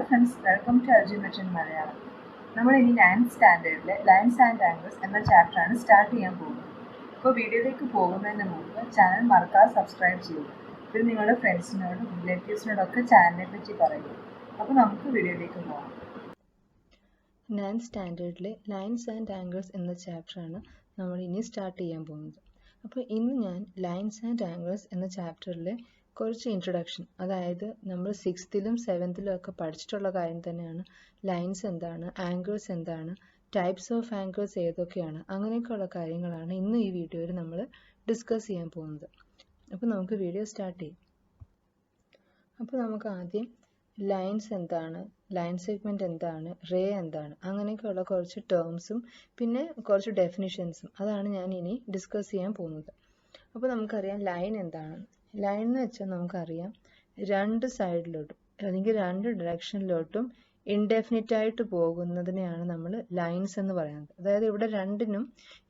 friends, welcome to Algeometry in Malayalam. നമ്മൾ ഇനി 9th സ്റ്റാൻഡേർഡിലെ lines and angles എന്ന ചാപ്റ്ററാണ് സ്റ്റാർട്ട് ചെയ്യാൻ പോകുന്നത്. അപ്പോൾ വീഡിയോയിലേക്ക് പോകുന്നതിന് മുമ്പ് ചാനൽ മറക്കാതെ സബ്സ്ക്രൈബ് ചെയ്യുക. പിന്നെ നിങ്ങളുടെ ഫ്രണ്ട്സിനോടും റിലേറ്റീവ്സിനോടൊക്കെ ചാനലിനെ പറ്റി പറയുക. അപ്പോൾ നമുക്ക് വീഡിയോയിലേക്ക് പോകാം. 9th സ്റ്റാൻഡേർഡിലെ ലൈൻസ് ആൻഡ് ആംഗിൾസ് എന്ന ചാപ്റ്ററാണ് നമ്മൾ ഇനി സ്റ്റാർട്ട് ചെയ്യാൻ പോകുന്നത്. അപ്പോൾ ഇന്ന് ഞാൻ ലൈൻസ് ആൻഡ് ആംഗിൾസ് എന്ന ചാപ്റ്ററിലെ കുറച്ച് ഇൻട്രൊഡക്ഷൻ, അതായത് നമ്മൾ 6th-ലും 7th-ലും ഒക്കെ പഠിച്ചിട്ടുള്ള കാര്യം തന്നെയാണ്. ലൈൻസ് എന്താണ്, ആംഗിൾസ് എന്താണ്, ടൈപ്സ് ഓഫ് ആംഗിൾസ് ഏതൊക്കെയാണ്, അങ്ങനെയൊക്കെയുള്ള കാര്യങ്ങളാണ് ഇന്ന് ഈ വീഡിയോയിൽ നമ്മൾ ഡിസ്കസ് ചെയ്യാൻ പോകുന്നത്. അപ്പോൾ നമുക്ക് വീഡിയോ സ്റ്റാർട്ട് ചെയ്യാം. അപ്പോൾ നമുക്ക് ആദ്യം ലൈൻസ് എന്താണ്, ലൈൻ സെഗ്മെൻറ്റ് എന്താണ്, റേ എന്താണ്, അങ്ങനെയൊക്കെയുള്ള കുറച്ച് ടേംസും പിന്നെ കുറച്ച് ഡെഫിനിഷൻസും അതാണ് ഞാൻ ഇനി ഡിസ്കസ് ചെയ്യാൻ പോകുന്നത്. അപ്പോൾ നമുക്കറിയാം ലൈൻ എന്താണ്. ലൈൻ എന്ന് വെച്ചാൽ നമുക്കറിയാം രണ്ട് സൈഡിലോട്ടും അല്ലെങ്കിൽ രണ്ട് ഡയറക്ഷനിലോട്ടും ഇൻഡെഫിനിറ്റ് ആയിട്ട് പോകുന്നതിനെയാണ് നമ്മൾ ലൈൻസ് എന്ന് പറയുന്നത്. അതായത് ഇവിടെ രണ്ടിനും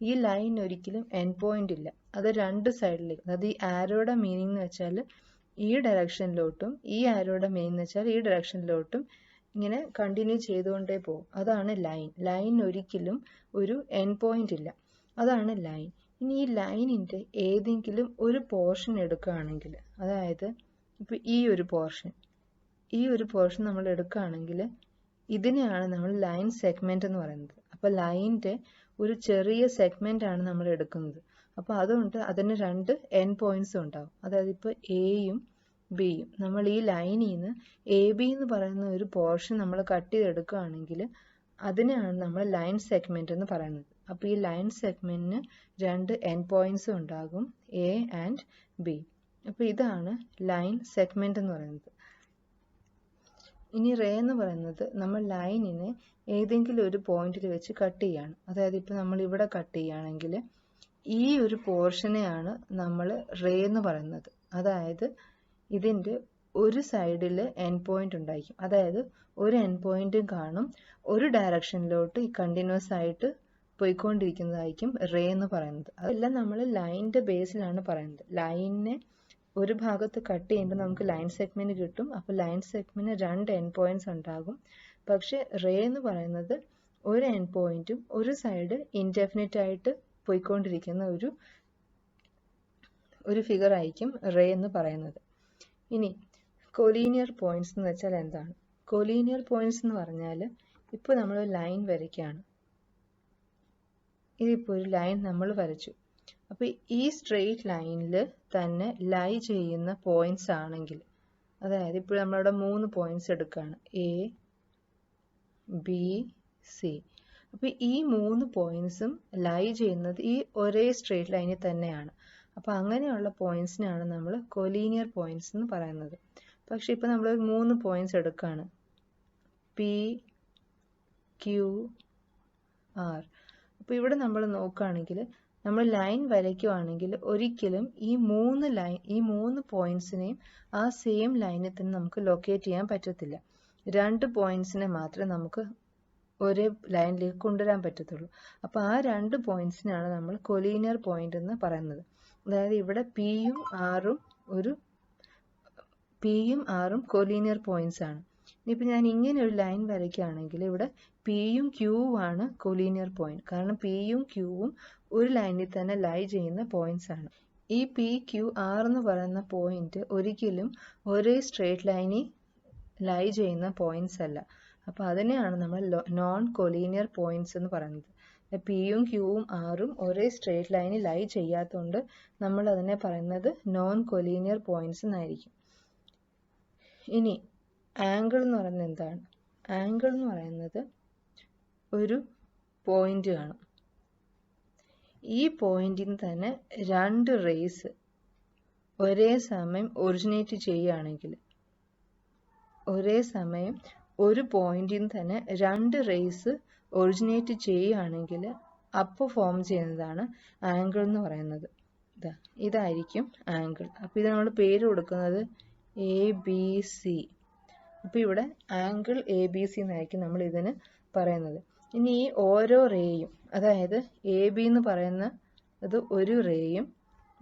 ഈ ലൈൻ ഒരിക്കലും എൻഡ് പോയിന്റ് ഇല്ല. അത് രണ്ട് സൈഡിലേക്ക്, അതായത് ഈ ആരോയുടെ മീനിങ് എന്ന് വെച്ചാൽ ഈ ഡയറക്ഷനിലോട്ടും ഈ ആരോയുടെ മീനിങ് എന്ന് വെച്ചാൽ ഈ ഡയറക്ഷനിലോട്ടും ഇങ്ങനെ കണ്ടിന്യൂ ചെയ്തുകൊണ്ടേ പോകും. അതാണ് ലൈൻ. ലൈൻ ഒരിക്കലും ഒരു എൻഡ് പോയിന്റ് ഇല്ല. അതാണ് ലൈൻ. ഇനി ഈ ലൈനിൻ്റെ ഏതെങ്കിലും ഒരു പോർഷൻ എടുക്കുകയാണെങ്കിൽ, അതായത് ഇപ്പോൾ ഈ ഒരു പോർഷൻ നമ്മൾ എടുക്കുകയാണെങ്കിൽ ഇതിനെയാണ് നമ്മൾ ലൈൻ സെഗ്മെന്റ് എന്ന് പറയുന്നത്. അപ്പോൾ ലൈനിൻ്റെ ഒരു ചെറിയ സെഗ്മെന്റ് ആണ് നമ്മൾ എടുക്കുന്നത്. അപ്പോൾ അതുകൊണ്ട് അതിന് രണ്ട് എൻഡ് പോയിന്റ്സ് ഉണ്ടാവും. അതായത് ഇപ്പോൾ എയും ബിയും, നമ്മൾ ഈ ലൈനിൽ നിന്ന് എ ബി എന്ന് പറയുന്ന ഒരു പോർഷൻ നമ്മൾ കട്ട് ചെയ്തെടുക്കുകയാണെങ്കിൽ അതിനെയാണ് നമ്മൾ ലൈൻ സെഗ്മെന്റ് എന്ന് പറയുന്നത്. അപ്പോൾ ഈ ലൈൻ സെഗ്മെന്റിന് രണ്ട് എൻഡ് പോയിന്റ്സും ഉണ്ടാകും, എ ആൻഡ് ബി. അപ്പോൾ ഇതാണ് ലൈൻ സെഗ്മെന്റ് എന്ന് പറയുന്നത്. ഇനി റേ എന്ന് പറയുന്നത് നമ്മൾ ലൈനിനെ ഏതെങ്കിലും ഒരു പോയിന്റിൽ വെച്ച് കട്ട് ചെയ്യാണ്. അതായത് ഇപ്പോൾ നമ്മൾ ഇവിടെ കട്ട് ചെയ്യുകയാണെങ്കിൽ ഈ ഒരു പോർഷനെയാണ് നമ്മൾ റേ എന്ന് പറയുന്നത്. അതായത് ഇതിൻ്റെ ഒരു സൈഡിൽ എൻഡ് പോയിന്റ് ഉണ്ടായിരിക്കും. അതായത് ഒരു എൻഡ് പോയിന്റും കാണും, ഒരു ഡയറക്ഷനിലോട്ട് ഈ കണ്ടിന്യൂസ് ആയിട്ട് പോയിക്കൊണ്ടിരിക്കുന്നതായിരിക്കും റേ എന്ന് പറയുന്നത്. അതെല്ലാം നമ്മൾ ലൈനിൻ്റെ ബേസിലാണ് പറയുന്നത്. ലൈനിനെ ഒരു ഭാഗത്ത് കട്ട് ചെയ്യുമ്പോൾ നമുക്ക് ലൈൻ സെഗ്മെന്റ് കിട്ടും. അപ്പോൾ ലൈൻ സെഗ്മെന്റിന് രണ്ട് എൻഡ് പോയിന്റ്സ് ഉണ്ടാകും. പക്ഷെ റേ എന്ന് പറയുന്നത് ഒരു എൻഡ് പോയിന്റും ഒരു സൈഡ് ഇൻഡെഫിനിറ്റ് ആയിട്ട് പോയിക്കൊണ്ടിരിക്കുന്ന ഒരു ഫിഗർ ആയിരിക്കും റേ എന്ന് പറയുന്നത്. ഇനി കൊലീനിയർ പോയിന്റ്സ് എന്ന് വെച്ചാൽ എന്താണ്? കൊലീനിയർ പോയിന്റ്സ് എന്ന് പറഞ്ഞാൽ ഇപ്പോൾ നമ്മൾ ലൈൻ വരയ്ക്കുകയാണ്. ഇതിപ്പോൾ ഒരു ലൈൻ നമ്മൾ വരച്ചു. അപ്പോൾ ഈ സ്ട്രെയിറ്റ് ലൈനിൽ തന്നെ ലൈ ചെയ്യുന്ന പോയിന്റ്സ് ആണെങ്കിൽ, അതായത് ഇപ്പോൾ നമ്മളവിടെ 3 പോയിന്റ്സ് എടുക്കുകയാണ്, എ ബി സി. അപ്പോൾ ഈ 3 പോയിന്റ്സും ലൈ ചെയ്യുന്നത് ഈ ഒരേ സ്ട്രെയിറ്റ് ലൈനിൽ തന്നെയാണ്. അപ്പോൾ അങ്ങനെയുള്ള പോയിന്റ്സിനാണ് നമ്മൾ കൊലീനിയർ പോയിന്റ്സ് എന്ന് പറയുന്നത്. പക്ഷെ ഇപ്പോൾ നമ്മൾ 3 പോയിന്റ്സ് എടുക്കുകയാണ്, പി ക്യു ആർ. അപ്പോൾ ഇവിടെ നമ്മൾ നോക്കുകയാണെങ്കിൽ നമ്മൾ ലൈൻ വരയ്ക്കുകയാണെങ്കിൽ ഒരിക്കലും ഈ 3 പോയിന്റ്സിനെയും ആ സെയിം ലൈനിൽ തന്നെ നമുക്ക് ലൊക്കേറ്റ് ചെയ്യാൻ പറ്റത്തില്ല. 2 പോയിന്റ്സിനെ മാത്രമേ നമുക്ക് ഒരേ ലൈനിലേക്ക് കൊണ്ടുവരാൻ പറ്റത്തുള്ളൂ. അപ്പോൾ ആ 2 പോയിന്റ്സിനാണ് നമ്മൾ കൊലീനിയർ പോയിന്റ് എന്ന് പറയുന്നത്. അതായത് ഇവിടെ പിയും ആറും കൊലീനിയർ പോയിന്റ്സ് ആണ്. ഇനിയിപ്പോൾ ഞാൻ ഇങ്ങനെ ഒരു ലൈൻ വരയ്ക്കുകയാണെങ്കിൽ ഇവിടെ പിയും ക്യൂവും ആണ് കൊലീനിയർ പോയിന്റ്. കാരണം പിയും ക്യൂവും ഒരു ലൈനിൽ തന്നെ ലൈ ചെയ്യുന്ന പോയിന്റ്സ് ആണ്. ഈ പി ക്യു ആർ എന്ന് പറയുന്ന പോയിന്റ് ഒരിക്കലും ഒരേ സ്ട്രെയിറ്റ് ലൈനിൽ ലൈ ചെയ്യുന്ന പോയിന്റ്സ് അല്ല. അപ്പോൾ അതിനെയാണ് നമ്മൾ നോൺ കൊലീനിയർ പോയിന്റ്സ് എന്ന് പറയുന്നത്. പിയും ക്യൂവും ആറും ഒരേ സ്ട്രെയിറ്റ് ലൈനിൽ ലൈ ചെയ്യാത്തതുകൊണ്ട് നമ്മൾ അതിനെ പറയുന്നത് നോൺ കൊലീനിയർ പോയിന്റ്സ് എന്നായിരിക്കും. ഇനി ആംഗിൾ എന്ന് പറയുന്നത് എന്താണ്? ആംഗിൾ എന്ന് പറയുന്നത് ഒരു പോയിന്റ് കാണും. ഈ പോയിന്റിൽ നിന്ന് തന്നെ രണ്ട് റേസ് ഒരേ സമയം ഒറിജിനേറ്റ് ചെയ്യുകയാണെങ്കിൽ, ഒരേ സമയം ഒരു പോയിന്റിൽ നിന്ന് തന്നെ രണ്ട് റേസ് ഒറിജിനേറ്റ് ചെയ്യുകയാണെങ്കിൽ അപ്പോൾ ഫോം ചെയ്യുന്നതാണ് ആംഗിൾ എന്ന് പറയുന്നത്. ഇതായിരിക്കും ആംഗിൾ. അപ്പോൾ ഇത് നമ്മൾ പേര് കൊടുക്കുന്നത് എ ബി സി. അപ്പോൾ ഇവിടെ ആംഗിൾ എ ബി സി എന്നായിരിക്കും നമ്മൾ ഇതിന് പറയുന്നത്. ഇനി ഈ ഓരോ റേയും, അതായത് എ ബി എന്ന് പറയുന്നത് ഒരു റേയും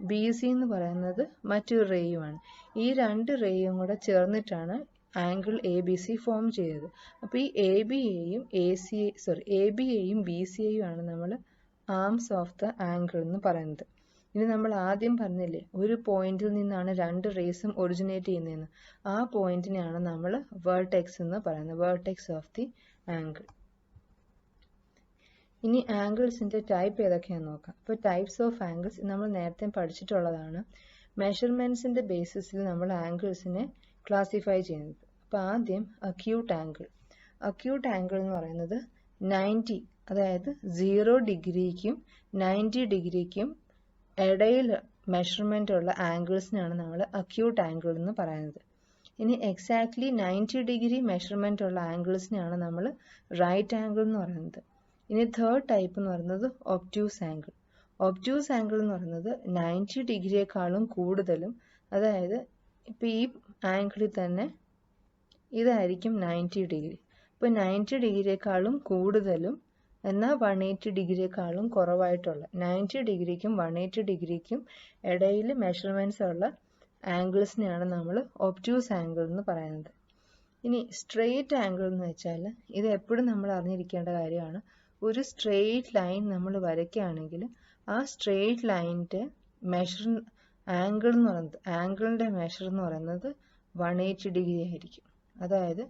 ബി സി എന്ന് പറയുന്നത് മറ്റൊരു റേയുമാണ്. ഈ രണ്ട് റേയും കൂടെ ചേർന്നിട്ടാണ് angle A B C form ചെയ്തത്. അപ്പോൾ ഈ എ ബി എയും ബി സി എയും ആണ് നമ്മൾ ആംസ് ഓഫ് ദ ആംഗിൾ എന്ന് പറയുന്നത്. ഇനി നമ്മൾ ആദ്യം പറഞ്ഞില്ലേ ഒരു പോയിന്റിൽ നിന്നാണ് രണ്ട് റേസും ഒറിജിനേറ്റ് ചെയ്യുന്നതെന്ന്, ആ പോയിന്റിനെയാണ് നമ്മൾ വേർട്ടെക്സ് എന്ന് പറയുന്നത്, വേർട്ടെക്സ് ഓഫ് ദി ആംഗിൾ. ഇനി ആംഗിൾസിന്റെ ടൈപ്പ് ഏതൊക്കെയാണെന്ന് നോക്കാം. ഇപ്പോൾ ടൈപ്സ് ഓഫ് ആംഗിൾസ് നമ്മൾ നേരത്തെ പഠിച്ചിട്ടുള്ളതാണ്. മെഷർമെന്റ്സിന്റെ ബേസിസിൽ നമ്മൾ ആംഗിൾസിനെ ക്ലാസിഫൈ ചെയ്യുന്നത്. അപ്പോൾ ആദ്യം അക്യൂട്ട് ആംഗിൾ. അക്യൂട്ട് ആംഗിൾ എന്ന് പറയുന്നത് 90, അതായത് 0 ഡിഗ്രിക്കും 90 ഡിഗ്രിക്കും ഇടയിൽ മെഷർമെന്റ് ഉള്ള ആംഗിൾസിനാണ് നമ്മൾ അക്യൂട്ട് ആംഗിൾ എന്ന് പറയുന്നത്. ഇനി എക്സാക്ട്ലി 90 ഡിഗ്രി മെഷർമെന്റ് ഉള്ള ആംഗിൾസിനാണ് നമ്മൾ റൈറ്റ് ആംഗിൾ എന്ന് പറയുന്നത്. ഇനി തേർഡ് ടൈപ്പ് എന്ന് പറയുന്നത് ഒബ്റ്റ്യൂസ് ആംഗിൾ. ഒബ്റ്റ്യൂസ് ആംഗിൾ എന്ന് പറയുന്നത് 90 ഡിഗ്രിയേക്കാളും കൂടുതലും, അതായത് ഇപ്പോൾ ഈ ആംഗിളിൽ തന്നെ ഇതായിരിക്കും 90 ഡിഗ്രി. ഇപ്പോൾ 90 ഡിഗ്രിയേക്കാളും കൂടുതലും എന്നാൽ 180 ഡിഗ്രിയേക്കാളും കുറവായിട്ടുള്ള 90 ഡിഗ്രിക്കും 180 ഡിഗ്രിക്കും ഇടയിൽ മെഷർമെന്റ്സ് ഉള്ള ആംഗിൾസിനെയാണ് നമ്മൾ ഒബ്റ്റ്യൂസ് ആംഗിൾ എന്ന് പറയുന്നത്. ഇനി സ്ട്രെയിറ്റ് ആംഗിൾ എന്ന് വെച്ചാൽ ഇത് എപ്പോഴും നമ്മൾ അറിഞ്ഞിരിക്കേണ്ട കാര്യമാണ്. ഒരു സ്ട്രെയിറ്റ് ലൈൻ നമ്മൾ വരയ്ക്കുകയാണെങ്കിൽ ആ സ്ട്രെയിറ്റ് ലൈനിൻ്റെ ആംഗിളിൻ്റെ മെഷർ എന്ന് പറയുന്നത് 180 ഡിഗ്രി ആയിരിക്കും. അതായത്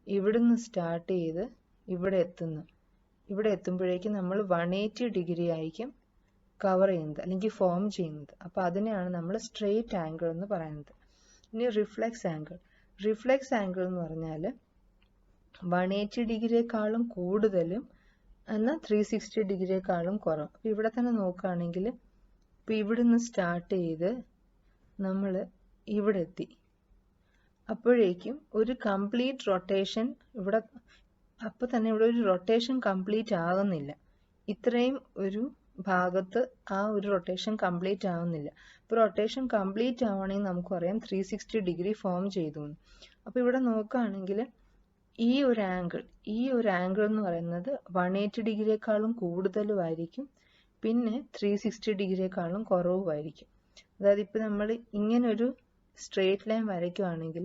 ഇവിടുന്ന് സ്റ്റാർട്ട് ചെയ്ത് ഇവിടെ എത്തുമ്പോഴേക്കും നമ്മൾ 180 ഡിഗ്രി ആയിരിക്കും കവർ ചെയ്യുന്നത് അല്ലെങ്കിൽ ഫോം ചെയ്യുന്നത്. അപ്പോൾ അതിനെയാണ് നമ്മൾ സ്ട്രെയിറ്റ് ആംഗിൾ എന്ന് പറയുന്നത്. ഇനി റിഫ്ലെക്സ് ആംഗിൾ. റിഫ്ലെക്സ് ആംഗിൾ എന്ന് പറഞ്ഞാൽ 180 ഡിഗ്രിയേക്കാളും കൂടുതലും എന്നാൽ 360 ഡിഗ്രിയേക്കാളും കുറവ്. അപ്പോൾ ഇവിടെ തന്നെ നോക്കുകയാണെങ്കിൽ ഇപ്പോൾ ഇവിടുന്ന് സ്റ്റാർട്ട് ചെയ്ത് നമ്മൾ ഇവിടെ എത്തി, അപ്പോഴേക്കും ഒരു കംപ്ലീറ്റ് റൊട്ടേഷൻ ഇവിടെ ഒരു റൊട്ടേഷൻ കംപ്ലീറ്റ് ആകുന്നില്ല. ഇത്രയും ഒരു ഭാഗത്ത് ആ ഒരു റൊട്ടേഷൻ കംപ്ലീറ്റ് ആവുന്നില്ല. ഇപ്പോൾ റൊട്ടേഷൻ കംപ്ലീറ്റ് ആവുകയാണെങ്കിൽ നമുക്കറിയാം 360 ഡിഗ്രി ഫോം ചെയ്തു. അപ്പോൾ ഇവിടെ നോക്കുകയാണെങ്കിൽ ഈ ഒരു ആംഗിൾ എന്ന് പറയുന്നത് 180 ഡിഗ്രിയേക്കാളും കൂടുതലുമായിരിക്കും, പിന്നെ 360 ഡിഗ്രിയേക്കാളും കുറവുമായിരിക്കും. അതായത് ഇപ്പോൾ നമ്മൾ ഇങ്ങനെ ഒരു സ്ട്രെയിറ്റ് ലൈൻ വരയ്ക്കുകയാണെങ്കിൽ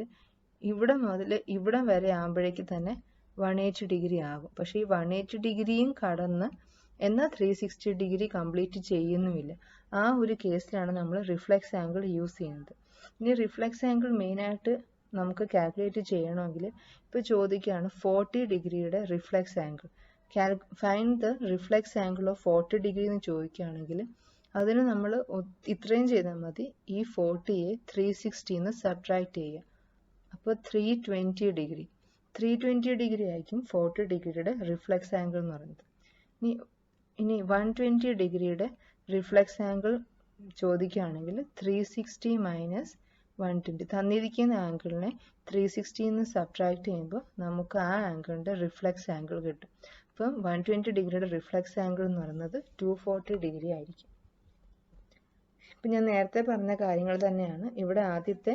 ഇവിടെ മുതൽ ഇവിടെ വരെ ആകുമ്പോഴേക്ക് തന്നെ 180 ഡിഗ്രി ആകും. പക്ഷേ ഈ 180 ഡിഗ്രിയും കടന്ന് എന്നാൽ 360 ഡിഗ്രി കംപ്ലീറ്റ് ചെയ്യുന്നുമില്ല. ആ ഒരു കേസിലാണ് നമ്മൾ റിഫ്ലെക്സ് ആംഗിൾ യൂസ് ചെയ്യുന്നത്. ഇനി റിഫ്ലെക്സ് ആംഗിൾ മെയിനായിട്ട് നമുക്ക് കാൽക്കുലേറ്റ് ചെയ്യണമെങ്കിൽ ഇപ്പോൾ ചോദിക്കുകയാണ് 40 ഡിഗ്രിയുടെ reflex angle. Find the reflex angle of 40 degree എന്ന് ചോദിക്കുകയാണെങ്കിൽ അതിന് നമ്മൾ ഇത്രയും ചെയ്താൽ മതി. ഈ 40യെ 360 സബ്ട്രാക്ട് ചെയ്യുക. അപ്പോൾ 320 ഡിഗ്രി ആയിരിക്കും 40 ഡിഗ്രിയുടെ റിഫ്ലെക്സ് ആംഗിൾ എന്ന് പറയുന്നത്. ഇനി 120 ഡിഗ്രിയുടെ റിഫ്ലെക്സ് ആംഗിൾ ചോദിക്കുകയാണെങ്കിൽ 360 മൈനസ് 120, തന്നിരിക്കുന്ന ആംഗിളിനെ 360 സബ്ട്രാക്ട് ചെയ്യുമ്പോൾ നമുക്ക് ആ ആംഗിളിൻ്റെ റിഫ്ലെക്സ് ആംഗിൾ കിട്ടും. അപ്പം 120 ഡിഗ്രിയുടെ റിഫ്ലെക്സ് ആംഗിൾ എന്ന് പറയുന്നത് 240 ഡിഗ്രി ആയിരിക്കും. ഇപ്പം ഞാൻ നേരത്തെ പറഞ്ഞ കാര്യങ്ങൾ തന്നെയാണ് ഇവിടെ ആദ്യത്തെ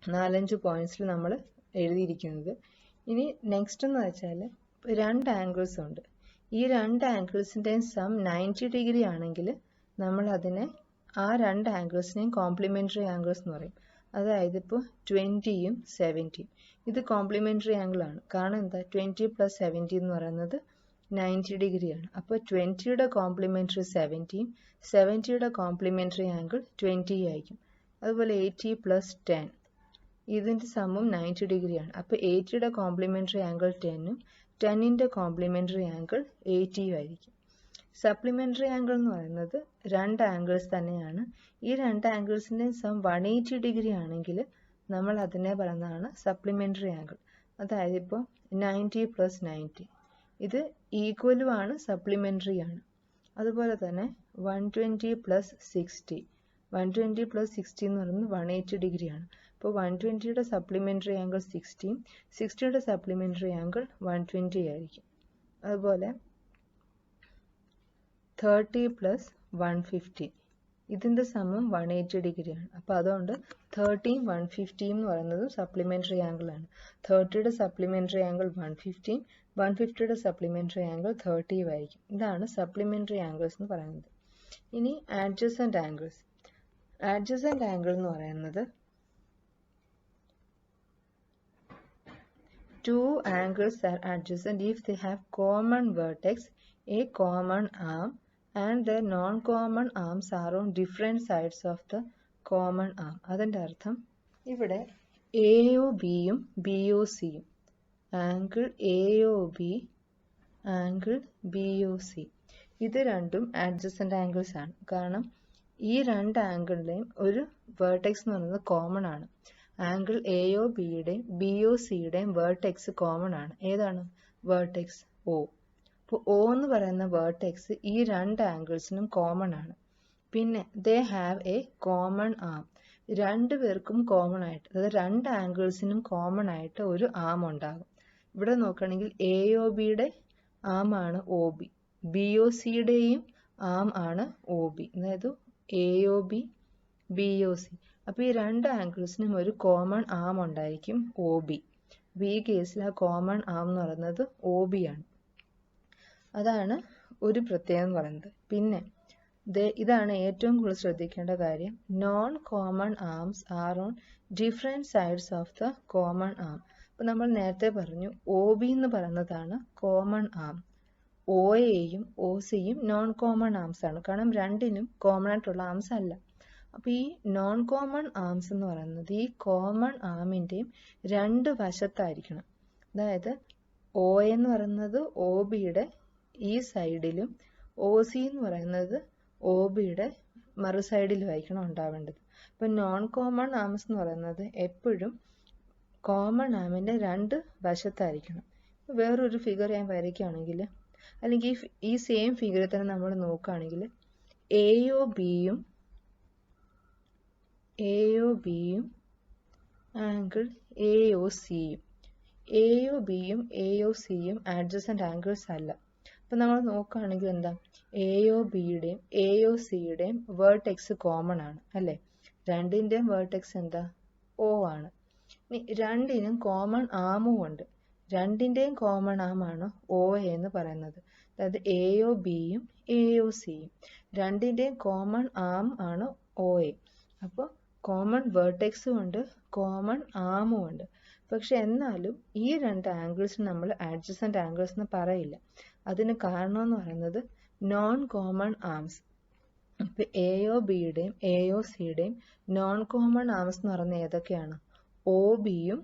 4-5 പോയിന്റ്സിൽ നമ്മൾ എഴുതിയിരിക്കുന്നത്. ഇനി നെക്സ്റ്റ് എന്ന് വെച്ചാൽ രണ്ട് ആംഗിൾസ് ഉണ്ട്. ഈ രണ്ട് ആംഗിൾസിൻ്റെയും സം 90 ഡിഗ്രി ആണെങ്കിൽ നമ്മൾ അതിനെ ആ രണ്ട് ആംഗിൾസിനെയും കോംപ്ലിമെൻ്ററി ആംഗിൾസ് എന്ന് പറയും. അതായത് ഇപ്പോൾ 20യും 70യും ഇത് കോംപ്ലിമെൻ്ററി ആംഗിളാണ്. കാരണം എന്താ, 20 + 70 എന്ന് പറയുന്നത് 90 ഡിഗ്രിയാണ്. അപ്പോൾ 20യുടെ കോംപ്ലിമെൻ്ററി 70യും 70യുടെ കോംപ്ലിമെൻ്ററി ആംഗിൾ 20 ആയിരിക്കും. അതുപോലെ 80 + 10 ഇതിൻ്റെ സമ്മും 90 ഡിഗ്രിയാണ്. അപ്പോൾ 80യുടെ കോംപ്ലിമെൻ്ററി ആംഗിൾ 10ഉം 10ൻ്റെ കോംപ്ലിമെൻ്ററി ആംഗിൾ 80 ആയിരിക്കും. സപ്ലിമെൻ്ററി ആംഗിൾ എന്ന് പറയുന്നത് രണ്ട് ആംഗിൾസ് തന്നെയാണ്. ഈ രണ്ട് ആംഗിൾസിൻ്റെയും സം 180 ഡിഗ്രി ആണെങ്കിൽ നമ്മൾ അതിനെ പറയുന്നതാണ് സപ്ലിമെൻ്ററി ആംഗിൾ. അതായത് ഇപ്പോൾ 90 + 90 ഇത് ഈക്വലും ആണ്, സപ്ലിമെൻ്ററി ആണ്. അതുപോലെ തന്നെ 120 + 60 120 + 60 എന്ന് പറയുന്നത് 180 ഡിഗ്രിയാണ്. അപ്പോൾ 120യുടെ സപ്ലിമെൻ്ററി ആംഗിൾ 60യും 60യുടെ സപ്ലിമെൻ്ററി ആംഗിൾ 120 ആയിരിക്കും. അതുപോലെ 30 + 150 ഇതിൻ്റെ സമ്മും 180 ഡിഗ്രിയാണ്. അപ്പോൾ അതുകൊണ്ട് 30യും 150യും എന്ന് പറയുന്നത് സപ്ലിമെൻ്ററി ആംഗിളാണ്. 30യുടെ സപ്ലിമെൻ്ററി ആംഗിൾ 150യും 150യുടെ സപ്ലിമെൻ്ററി ആംഗിൾ 30യും ആയിരിക്കും. ഇതാണ് സപ്ലിമെൻ്ററി ആംഗിൾസ് എന്ന് പറയുന്നത്. ഇനി ആഡ്ജസൻ്റ് ആംഗിൾസ്. ആഡ്ജസൻ്റ് ആംഗിൾ എന്ന് പറയുന്നത് two angles are adjacent if they have common vertex, a common arm, and their non-common arms are on different sides of the common arm. അതിൻ്റെ അർത്ഥം ഇവിടെ AOBയും BOCയും ആംഗിൾ AOB ആംഗിൾ BOC ഇത് രണ്ടും adjacent angles ആണ്. കാരണം ഈ രണ്ട് ആംഗിളിലെയും ഒരു വേർട്ടെക്സ് എന്ന് പറയുന്നത് കോമൺ ആണ്. ആംഗിൾ AOBയുടെയും BOCയുടെയും വേർട്ടെക്സ് കോമൺ ആണ്. ഏതാണ് വേർട്ടെക്സ് O. അപ്പോൾ O എന്ന് പറയുന്ന വേർട്ടെക്സ് ഈ രണ്ട് ആംഗിൾസിനും കോമൺ ആണ്. പിന്നെ ദേ ഹാവ് എ കോമൺ ആം. രണ്ടു പേർക്കും കോമൺ ആയിട്ട്, അതായത് രണ്ട് ആംഗിൾസിനും കോമൺ ആയിട്ട് ഒരു ആം ഉണ്ടാകും. ഇവിടെ നോക്കുകയാണെങ്കിൽ AOBയുടെ ആം ആണ് OB, BOCയുടെയും ആം ആണ് OB, അതായത് AOB BOC. അപ്പോൾ ഈ രണ്ട് ആംഗിൾസിനും ഒരു കോമൺ ആം ഉണ്ടായിരിക്കും OB. ഈ കേസിൽ ആ കോമൺ ആം എന്ന് പറയുന്നത് OB ആണ്. അതാണ് ഒരു പ്രത്യേകം എന്ന് പറയുന്നത്. പിന്നെ ഇതാണ് ഏറ്റവും കൂടുതൽ ശ്രദ്ധിക്കേണ്ട കാര്യം. Non common arms are on different sides of the common arm. അപ്പോൾ നമ്മൾ നേരത്തെ പറഞ്ഞു OB എന്ന് പറയുന്നതാണ് കോമൺ ആം. OAയും OCയും നോൺ കോമൺ ആംസ് ആണ്. കാരണം രണ്ടിനും കോമൺ ആയിട്ടുള്ള ആംസ് അല്ല. അപ്പോൾ ഈ നോൺ കോമൺ ആംസ് എന്ന് പറയുന്നത് ഈ കോമൺ ആമിൻ്റെയും രണ്ട് വശത്തായിരിക്കണം. അതായത് OA എന്ന് പറയുന്നത് OBയുടെ ഈ സൈഡിലും OC എന്ന് പറയുന്നത് OBയുടെ മറു സൈഡിലും ആയിരിക്കണം ഉണ്ടാവേണ്ടത്. അപ്പം നോൺ കോമൺ ആംസ് എന്ന് പറയുന്നത് എപ്പോഴും കോമൺ ആമിൻ്റെ രണ്ട് വശത്തായിരിക്കണം. വേറൊരു ഫിഗർ ഞാൻ വരയ്ക്കുകയാണെങ്കിൽ, അല്ലെങ്കിൽ ഈ സെയിം ഫിഗറിൽ തന്നെ നമ്മൾ നോക്കുകയാണെങ്കിൽ AOBയും ആംഗിൾ AOBയും AOCയും ആഡ്ജസൻ്റ് ആംഗിൾസ് അല്ല. അപ്പം നമ്മൾ നോക്കുകയാണെങ്കിൽ എന്താ, AOBയുടെയും AOCയുടെയും വേർട്ടെക്സ് കോമൺ ആണ് അല്ലേ. രണ്ടിൻ്റെയും വേർട്ടെക്സ് എന്താ O ആണ്. ഇനി രണ്ടിനും കോമൺ ആമും ഉണ്ട്. രണ്ടിൻ്റെയും കോമൺ ആമാണ് OA എന്ന് പറയുന്നത്. അതായത് AOBയും AOCയും രണ്ടിൻ്റെയും കോമൺ ആം ആണ് OA. അപ്പോൾ കോമൺ വേർട്ടെക്സും ഉണ്ട്, കോമൺ ആമും ഉണ്ട്. പക്ഷെ എന്നാലും ഈ രണ്ട് ആംഗിൾസിന് നമ്മൾ ആഡ്ജസൻ്റ് ആംഗിൾസ് എന്ന് പറയില്ല. അതിന് കാരണം എന്ന് പറയുന്നത് നോൺ കോമൺ ആംസ്. ഇപ്പം AOBയുടെയും AOCയുടെയും നോൺ കോമൺ ആംസ് എന്ന് പറയുന്നത് ഏതൊക്കെയാണ്? OBയും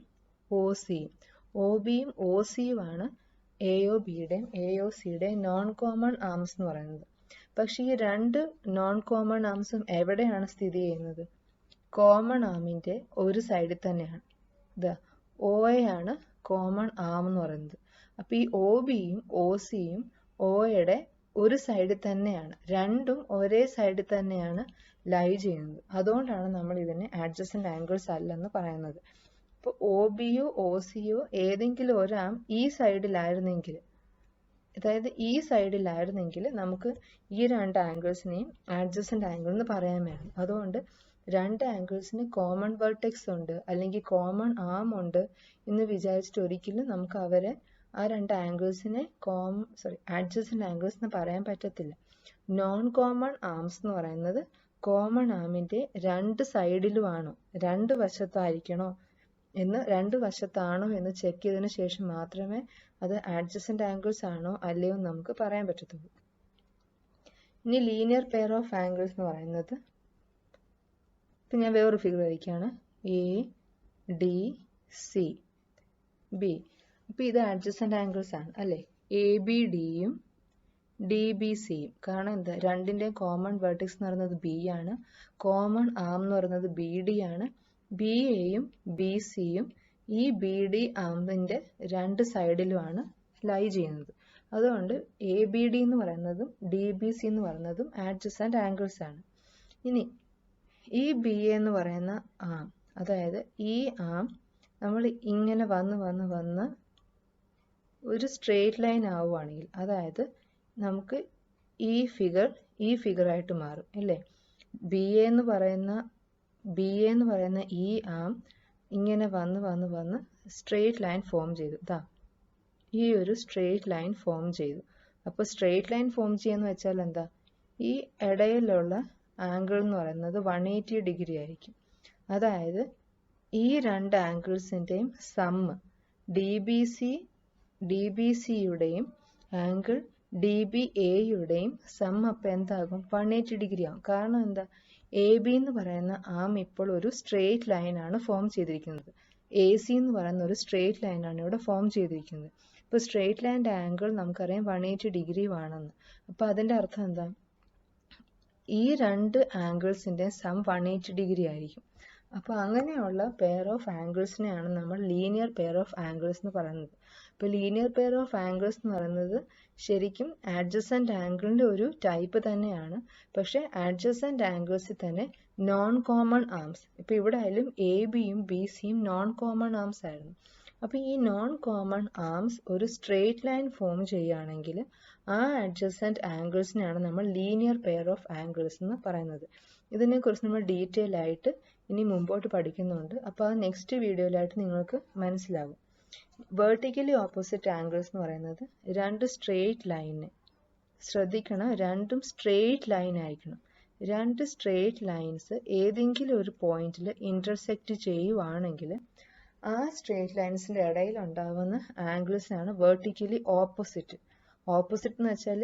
OCയും. OBയും OCയുമാണ് AOBയുടെയും AOCയുടെയും നോൺ കോമൺ ആംസ് എന്ന് പറയുന്നത്. പക്ഷെ ഈ രണ്ട് നോൺ കോമൺ ആംസും എവിടെയാണ് സ്ഥിതി ചെയ്യുന്നത്? കോമൺ ആമിൻ്റെ ഒരു സൈഡിൽ തന്നെയാണ്. ഇതാ OA ആണ് കോമൺ ആം എന്ന് പറയുന്നത്. അപ്പോൾ ഈ OBയും OCയും OAയുടെ ഒരു സൈഡിൽ തന്നെയാണ്, രണ്ടും ഒരേ സൈഡിൽ തന്നെയാണ് ലൈ ചെയ്യുന്നത്. അതുകൊണ്ടാണ് നമ്മൾ ഇതിനെ ആഡ്ജസൻ്റ് ആംഗിൾസ് അല്ലെന്ന് പറയുന്നത്. ഇപ്പോൾ OBയോ OCയോ ഏതെങ്കിലും ഒരാം ഈ സൈഡിലായിരുന്നെങ്കിൽ, അതായത് ഈ സൈഡിലായിരുന്നെങ്കിൽ നമുക്ക് ഈ രണ്ട് ആംഗിൾസിനെയും ആഡ്ജസൻ്റ് ആംഗിൾ എന്ന് പറയാൻ വേണം. അതുകൊണ്ട് രണ്ട് ആംഗിൾസിന് കോമൺ വെർട്ടെക്സ് ഉണ്ട് അല്ലെങ്കിൽ കോമൺ ആം ഉണ്ട് എന്ന് വിചാരിച്ചിട്ട് ഒരിക്കലും നമുക്ക് അവരെ ആ രണ്ട് ആംഗിൾസിനെ ആഡ്ജസൻ്റ് ആംഗിൾസ് എന്ന് പറയാൻ പറ്റത്തില്ല. നോൺ കോമൺ ആംസ് എന്ന് പറയുന്നത് കോമൺ ആമിൻ്റെ രണ്ട് സൈഡിലുമാണോ, രണ്ട് വശത്തായിരിക്കണോ എന്ന്, രണ്ട് വശത്താണോ എന്ന് ചെക്ക് ചെയ്തതിന് ശേഷം മാത്രമേ അത് ആഡ്ജസൻ്റ് ആംഗിൾസ് ആണോ അല്ലയോ എന്ന് നമുക്ക് പറയാൻ പറ്റത്തുള്ളൂ. ഇനി ലീനിയർ പെയർ ഓഫ് ആംഗിൾസ് എന്ന് പറയുന്നത്, ഇപ്പം ഞാൻ വേറൊരു ഫിഗർ വരയ്ക്കുകയാണ്. ADCB. അപ്പോൾ ഇത് ആഡ്ജസൻ്റ് ആംഗിൾസ് ആണ് അല്ലേ. ABDയും DBCയും. കാരണം എന്താ, രണ്ടിൻ്റെയും കോമൺ വെർട്ടെക്സ് എന്ന് പറയുന്നത് B ആണ്, കോമൺ ആം എന്ന് പറയുന്നത് BD ആണ്. BAയും BCയും ഈ BD ആമിൻ്റെ രണ്ട് സൈഡിലുമാണ് ലൈ ചെയ്യുന്നത്. അതുകൊണ്ട് ABD എന്ന് പറയുന്നതും DBC എന്ന് പറയുന്നതും ആഡ്ജസൻ്റ് ആംഗിൾസ് ആണ്. ഇനി ഈ BA എന്ന് പറയുന്ന ആം, അതായത് ഈ ആം നമ്മൾ ഇങ്ങനെ വന്ന് ഒരു സ്ട്രെയിറ്റ് ലൈൻ ആവുകയാണെങ്കിൽ, അതായത് നമുക്ക് ഈ ഫിഗറായിട്ട് മാറും അല്ലേ. BA എന്ന് പറയുന്ന ഈ ആം ഇങ്ങനെ വന്ന് സ്ട്രെയിറ്റ് ലൈൻ ഫോം ചെയ്തു. ഇതാ ഈ ഒരു സ്ട്രെയിറ്റ് ലൈൻ ഫോം ചെയ്തു. അപ്പോൾ സ്ട്രെയിറ്റ് ലൈൻ ഫോം ചെയ്യാന്ന് വെച്ചാൽ എന്താ, ഈ ഇടയിലുള്ള ആംഗിൾ എന്ന് പറയുന്നത് 180 ഡിഗ്രി ആയിരിക്കും. അതായത് ഈ രണ്ട് ആംഗിൾസിൻ്റെയും സമ്മ് ഡി ബി സിയുടെയും ആംഗിൾ ഡി ബി എയുടെയും സം അപ്പം എന്താകും 180 ഡിഗ്രി ആകും. കാരണം എന്താ, എ ബി എന്ന് പറയുന്ന ആം ഇപ്പോൾ ഒരു സ്ട്രെയിറ്റ് ലൈനാണ് ഫോം ചെയ്തിരിക്കുന്നത്. എ സി എന്ന് പറയുന്ന ഒരു സ്ട്രെയിറ്റ് ലൈനാണ് ഇവിടെ ഫോം ചെയ്തിരിക്കുന്നത്. ഇപ്പോൾ സ്ട്രെയിറ്റ് ലൈൻ്റെ ആംഗിൾ നമുക്കറിയാം 180 ഡിഗ്രി ആണെന്ന്. അപ്പോൾ അതിൻ്റെ അർത്ഥം എന്താ, ഈ രണ്ട് ആംഗിൾസിൻ്റെ സം 180 ഡിഗ്രി ആയിരിക്കും. അപ്പോൾ അങ്ങനെയുള്ള പെയർ ഓഫ് ആംഗിൾസിനെയാണ് നമ്മൾ ലീനിയർ പെയർ ഓഫ് ആംഗിൾസ് എന്ന് പറയുന്നത്. ഇപ്പോൾ ലീനിയർ പെയർ ഓഫ് ആംഗിൾസ് എന്ന് പറയുന്നത് ശരിക്കും ആഡ്ജസൻറ്റ് ആംഗിളിൻ്റെ ഒരു ടൈപ്പ് തന്നെയാണ്. പക്ഷേ ആഡ്ജസൻറ്റ് ആംഗിൾസിൽ തന്നെ നോൺ കോമൺ ആംസ്, ഇപ്പോൾ ഇവിടെ ആയാലും എ ബിയും ബി സിയും നോൺ കോമൺ ആംസ് ആയിരുന്നു. അപ്പോൾ ഈ നോൺ കോമൺ ആംസ് ഒരു സ്ട്രെയിറ്റ് ലൈൻ ഫോം ചെയ്യുകയാണെങ്കിൽ ആ അഡ്ജസൻറ്റ് ആംഗിൾസിനെയാണ് നമ്മൾ ലീനിയർ പെയർ ഓഫ് ആംഗിൾസ് എന്ന് പറയുന്നത്. ഇതിനെക്കുറിച്ച് നമ്മൾ ഡീറ്റെയിൽ ആയിട്ട് ഇനി മുമ്പോട്ട് പഠിക്കുന്നുണ്ട്. അപ്പോൾ അത് നെക്സ്റ്റ് വീഡിയോയിലായിട്ട് നിങ്ങൾക്ക് മനസ്സിലാകും. വെർട്ടിക്കലി ഓപ്പോസിറ്റ് ആംഗിൾസ് എന്ന് പറയുന്നത് രണ്ട് സ്ട്രെയിറ്റ് ലൈനിന്, ശ്രദ്ധിക്കണം, രണ്ടും സ്ട്രെയിറ്റ് ലൈൻ ആയിരിക്കണം. രണ്ട് സ്ട്രെയിറ്റ് ലൈൻസ് ഏതെങ്കിലും ഒരു പോയിന്റിൽ ഇൻ്റർസെക്റ്റ് ചെയ്യുവാണെങ്കിൽ ആ സ്ട്രെയിറ്റ് ലൈൻസിൻ്റെ ഇടയിൽ ഉണ്ടാകുന്ന ആംഗിൾസാണ് വെർട്ടിക്കലി ഓപ്പോസിറ്റ്. ഓപ്പോസിറ്റ് എന്ന് വെച്ചാൽ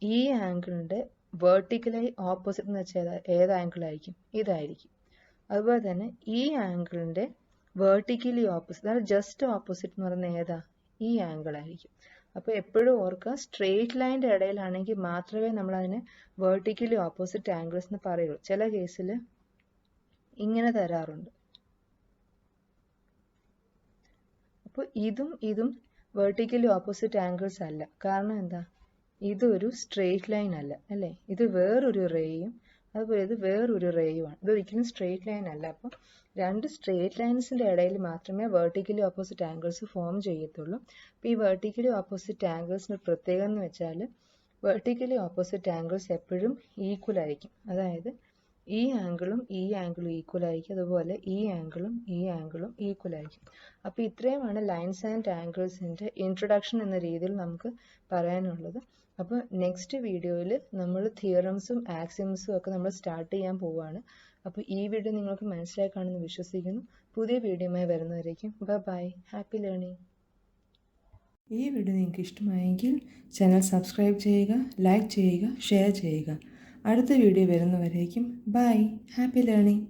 ഈ ആംഗിളിൻ്റെ വെർട്ടിക്കലി ഓപ്പോസിറ്റ് എന്ന് വെച്ചാൽ ഏത് ആംഗിളായിരിക്കും, ഇതായിരിക്കും. അതുപോലെ തന്നെ ഈ ആംഗിളിൻ്റെ വെർട്ടിക്കലി ഓപ്പോസിറ്റ്, അതായത് ജസ്റ്റ് ഓപ്പോസിറ്റ് എന്ന് പറയുന്നത് ഏതാ, ഈ ആംഗിൾ ആയിരിക്കും. അപ്പോൾ എപ്പോഴും ഓർക്കുക, സ്ട്രെയിറ്റ് ലൈൻ്റെ ഇടയിലാണെങ്കിൽ മാത്രമേ നമ്മൾ അതിനെ വെർട്ടിക്കലി ഓപ്പോസിറ്റ് ആംഗിൾസ് എന്ന് പറയുള്ളൂ. ചില കേസിൽ ഇങ്ങനെ തരാറുണ്ട്. അപ്പോൾ ഇതും വെർട്ടിക്കലി ഓപ്പോസിറ്റ് ആംഗിൾസ് അല്ല. കാരണം എന്താ, ഇതൊരു സ്ട്രെയിറ്റ് ലൈൻ അല്ല, അല്ലേ? ഇത് വേറൊരു റേയും അതുപോലെ ഇത് വേറൊരു റേയുമാണ്. ഇതൊരിക്കലും സ്ട്രെയിറ്റ് ലൈൻ അല്ല. അപ്പോൾ രണ്ട് സ്ട്രെയിറ്റ് ലൈൻസിൻ്റെ ഇടയിൽ മാത്രമേ വെർട്ടിക്കലി ഓപ്പോസിറ്റ് ആംഗിൾസ് ഫോം ചെയ്യത്തുള്ളൂ. അപ്പോൾ ഈ വെർട്ടിക്കലി ഓപ്പോസിറ്റ് ആംഗിൾസിൻ്റെ പ്രത്യേകത എന്ന് വെച്ചാൽ വെർട്ടിക്കലി ഓപ്പോസിറ്റ് ആംഗിൾസ് എപ്പോഴും ഈക്വൽ ആയിരിക്കും. അതായത് ഈ ആംഗിളും ഈ ആംഗിളും ഈക്വൽ ആയിരിക്കും, അതുപോലെ ഈ ആംഗിളും ഈക്വൽ ആയിരിക്കും. അപ്പോൾ ഇത്രയുമാണ് ലൈൻസ് ആൻഡ് ആംഗിൾസിൻ്റെ ഇൻട്രൊഡക്ഷൻ എന്ന രീതിയിൽ നമുക്ക് പറയാനുള്ളത്. അപ്പോൾ നെക്സ്റ്റ് വീഡിയോയിൽ നമ്മൾ തിയറംസും ആക്സിയംസും ഒക്കെ നമ്മൾ സ്റ്റാർട്ട് ചെയ്യാൻ പോവുകയാണ്. അപ്പോൾ ഈ വീഡിയോ നിങ്ങൾക്ക് മനസ്സിലായി കാണുമെന്ന് വിശ്വസിക്കുന്നു. പുതിയ വീഡിയോയുമായി വരുന്നവരേക്കും ബൈ, ഹാപ്പി ലേണിംഗ്. ഈ വീഡിയോ നിങ്ങൾക്ക് ഇഷ്ടമായെങ്കിൽ ചാനൽ സബ്സ്ക്രൈബ് ചെയ്യുക, ലൈക്ക് ചെയ്യുക, ഷെയർ ചെയ്യുക. അടുത്ത വീഡിയോ വരുന്നവരേക്കും ബൈ, ഹാപ്പി ലേണിംഗ്.